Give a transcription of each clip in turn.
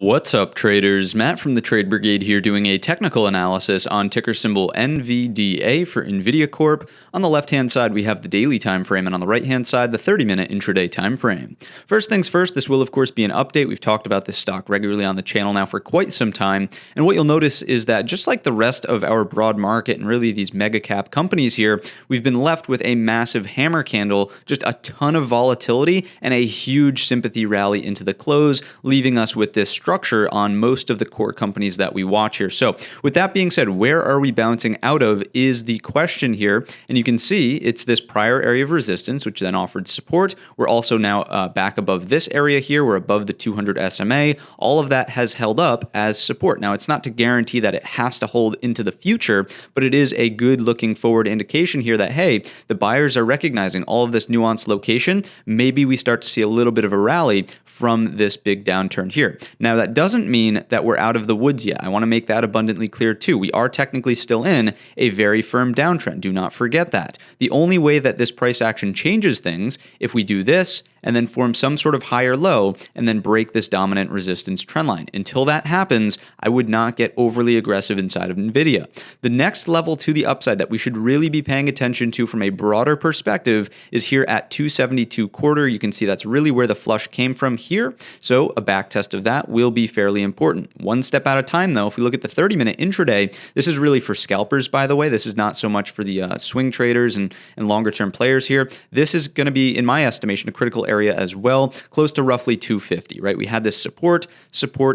What's up, traders? Matt from the Trade Brigade here doing a technical analysis on ticker symbol NVDA for NVIDIA Corp. On the left-hand side, we have the daily time frame, and on the right-hand side, the 30-minute intraday time frame. First things first, this will, of course, be an update. We've talked about this stock regularly on the channel now for quite some time, and what you'll notice is that just like the rest of our broad market and really these mega cap companies here, we've been left with a massive hammer candle, just a ton of volatility, and a huge sympathy rally into the close, leaving us with this structure on most of the core companies that we watch here. So with that being said, where are we bouncing out of is the question here. And you can see it's this prior area of resistance, which then offered support. We're also now back above this area here. We're above the 200 SMA. All of that has held up as support. Now, it's not to guarantee that it has to hold into the future, but it is a good looking forward indication here that, hey, the buyers are recognizing all of this nuanced location. Maybe we start to see a little bit of a rally from this big downturn here. Now, that doesn't mean that we're out of the woods yet. I want to make that abundantly clear too. We are technically still in a very firm downtrend. Do not forget that. The only way that this price action changes things, if we do this and then form some sort of higher low and then break this dominant resistance trend line. Until that happens, I would not get overly aggressive inside of NVIDIA. The next level to the upside that we should really be paying attention to from a broader perspective is here at 272 quarter. You can see that's really where the flush came from here. So a back test of that will be fairly important. One step at a time though, if we look at the 30-minute intraday, this is really for scalpers, by the way. This is not so much for the swing traders and longer term players here. This is going to be, in my estimation, a critical area as well, close to roughly 250, right? We had this support,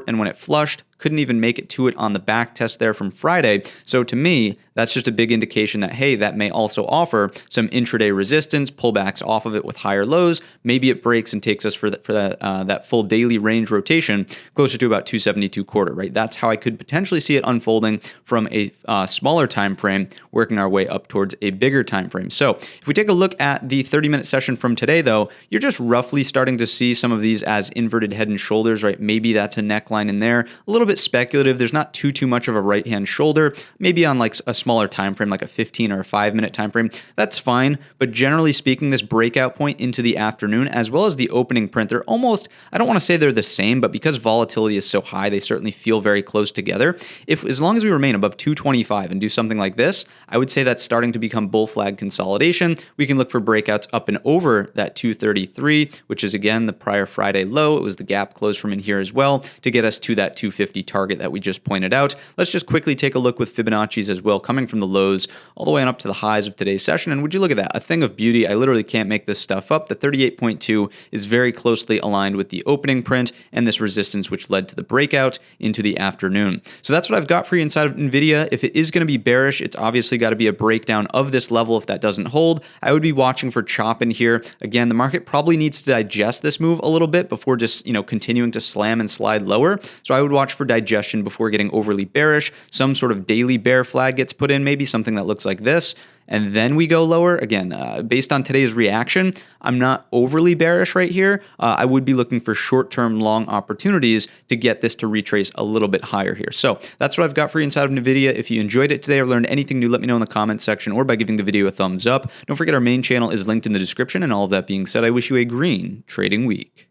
and when it flushed, couldn't even make it to it on the back test there from Friday. So to me, that's just a big indication that, hey, that may also offer some intraday resistance, pullbacks off of it with higher lows. Maybe it breaks and takes us for that full daily range rotation closer to about 272 quarter, right? That's how I could potentially see it unfolding from a smaller time frame, working our way up towards a bigger time frame. So if we take a look at the 30-minute session from today, though, you're just roughly starting to see some of these as inverted head and shoulders, right? Maybe that's a neckline in there, a little bit speculative. There's not too much of a right hand shoulder, maybe on like a smaller time frame, like a 15 or a 5-minute time frame. That's fine, but generally speaking, this breakout point into the afternoon as well as the opening print, they're almost, I don't want to say they're the same, but because volatility is so high, they certainly feel very close together. As long as we remain above 225 and do something like this, I would say that's starting to become bull flag consolidation. We can look for breakouts up and over that 233, which is again the prior Friday low. It was the gap close from in here as well to get us to that 250 target that we just pointed out. Let's just quickly take a look with Fibonacci's as well, coming from the lows all the way on up to the highs of today's session. And would you look at that? A thing of beauty. I literally can't make this stuff up. The 38.2 is very closely aligned with the opening print and this resistance, which led to the breakout into the afternoon. So that's what I've got for you inside of NVIDIA. If it is going to be bearish, it's obviously got to be a breakdown of this level. If that doesn't hold, I would be watching for chop in here. Again, the market probably needs to digest this move a little bit before just, continuing to slam and slide lower. So I would watch for digestion before getting overly bearish. Some sort of daily bear flag gets put in, maybe something that looks like this, and then we go lower. Again, based on today's reaction, I'm not overly bearish right here. I would be looking for short-term long opportunities to get this to retrace a little bit higher here. So that's what I've got for you inside of NVIDIA. If you enjoyed it today or learned anything new, let me know in the comments section or by giving the video a thumbs up. Don't forget our main channel is linked in the description. And all of that being said, I wish you a green trading week.